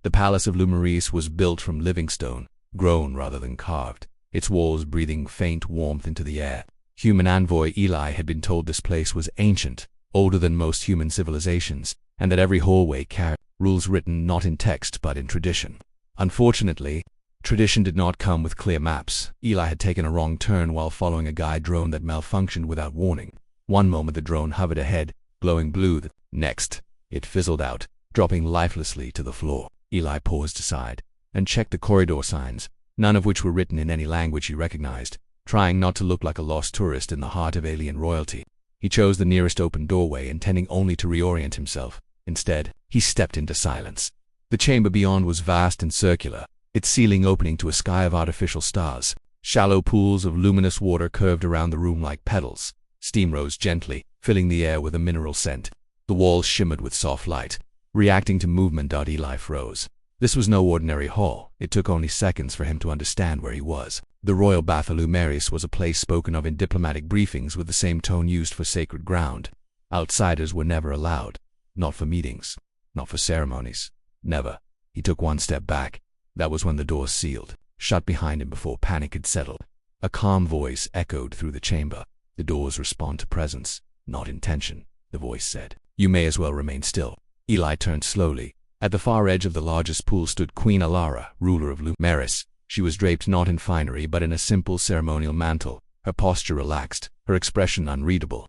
The palace of Lumeris was built from living stone, grown rather than carved, its walls breathing faint warmth into the air. Human envoy Eli had been told this place was ancient, older than most human civilizations, and that every hallway carried rules written not in text but in tradition. Unfortunately, tradition did not come with clear maps. Eli had taken a wrong turn while following a guide drone that malfunctioned without warning. One moment the drone hovered ahead, glowing blue. The next, it fizzled out, dropping lifelessly to the floor. Eli paused aside and checked the corridor signs, none of which were written in any language he recognized, trying not to look like a lost tourist in the heart of alien royalty. He chose the nearest open doorway, intending only to reorient himself. Instead, he stepped into silence. The chamber beyond was vast and circular, its ceiling opening to a sky of artificial stars. Shallow pools of luminous water curved around the room like petals. Steam rose gently, filling the air with a mineral scent. The walls shimmered with soft light, reacting to movement. Eli froze. This was no ordinary hall. It took only seconds for him to understand where he was. The royal bath of Lumeris was a place spoken of in diplomatic briefings with the same tone used for sacred ground. Outsiders were never allowed. Not for meetings. Not for ceremonies. Never. He took one step back. That was when the door sealed, shut behind him before panic had settled. A calm voice echoed through the chamber. The doors respond to presence, not intention, the voice said. You may as well remain still. Eli turned slowly. At the far edge of the largest pool stood Queen Alara, ruler of Lumeris. She was draped not in finery but in a simple ceremonial mantle, her posture relaxed, her expression unreadable.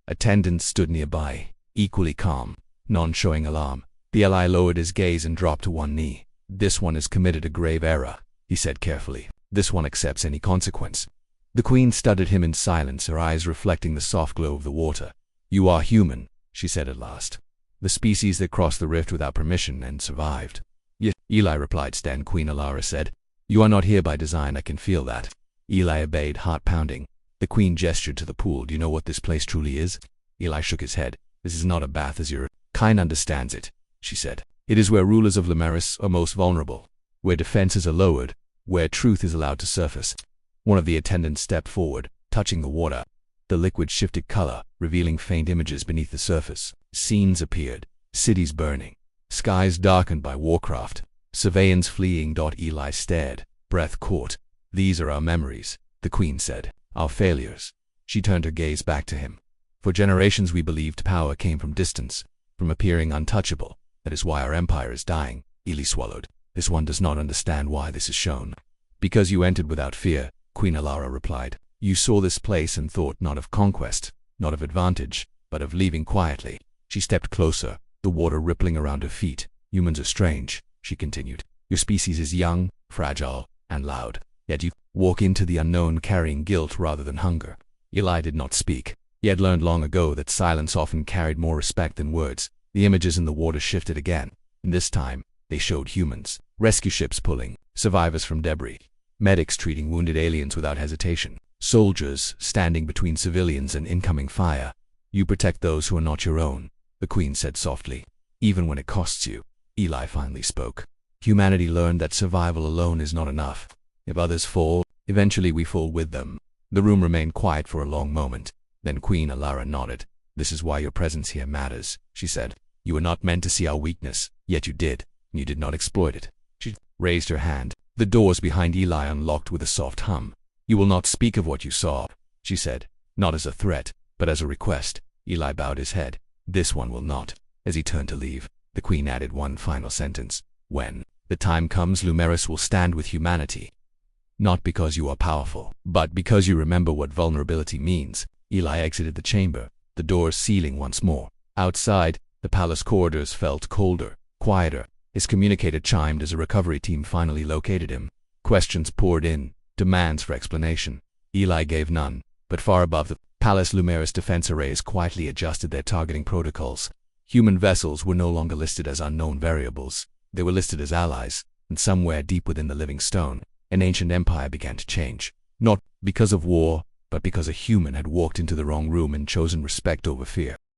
Attendants stood nearby, equally calm, none showing alarm. The Eli lowered his gaze and dropped to one knee. This one has committed a grave error, he said carefully. This one accepts any consequence. The queen studied him in silence, her eyes reflecting the soft glow of the water. You are human, she said at last. The species that crossed the rift without permission and survived. Yes, Eli replied. Stand, Queen Alara said. You are not here by design, I can feel that. Eli obeyed, heart pounding. The queen gestured to the pool. Do you know what this place truly is? Eli shook his head. This is not a bath as your kind understands it, she said. It is where rulers of Lumeris are most vulnerable, where defenses are lowered, where truth is allowed to surface. One of the attendants stepped forward, touching the water. The liquid shifted color, revealing faint images beneath the surface. Scenes appeared, cities burning, skies darkened by warcraft, civilians fleeing. Eli stared, breath caught. These are our memories, the queen said. Our failures. She turned her gaze back to him. For generations we believed power came from distance, from appearing untouchable. That is why our empire is dying. Eli swallowed. This one does not understand why this is shown. Because you entered without fear, Queen Alara replied. You saw this place and thought not of conquest, not of advantage, but of leaving quietly. She stepped closer, the water rippling around her feet. Humans are strange, she continued. Your species is young, fragile, and loud. Yet you walk into the unknown carrying guilt rather than hunger. Eli did not speak. He had learned long ago that silence often carried more respect than words. The images in the water shifted again, and this time they showed humans. Rescue ships pulling, survivors from debris, medics treating wounded aliens without hesitation, soldiers standing between civilians and incoming fire. You protect those who are not your own, the queen said softly. Even when it costs you. Eli finally spoke. Humanity learned that survival alone is not enough. If others fall, eventually we fall with them. The room remained quiet for a long moment. Then Queen Alara nodded. This is why your presence here matters, she said. You were not meant to see our weakness, yet you did, and you did not exploit it. She raised her hand. The doors behind Eli unlocked with a soft hum. You will not speak of what you saw, she said, not as a threat, but as a request. Eli bowed his head. This one will not. As he turned to leave, the queen added one final sentence. When the time comes, Lumeris will stand with humanity. Not because you are powerful, but because you remember what vulnerability means. Eli exited the chamber, the doors sealing once more. Outside, the palace corridors felt colder, quieter. His communicator chimed as a recovery team finally located him. Questions poured in, demands for explanation. Eli gave none, but far above the palace, Lumeris defense arrays quietly adjusted their targeting protocols. Human vessels were no longer listed as unknown variables. They were listed as allies, and somewhere deep within the living stone, an ancient empire began to change. Not because of war, but because a human had walked into the wrong room and chosen respect over fear.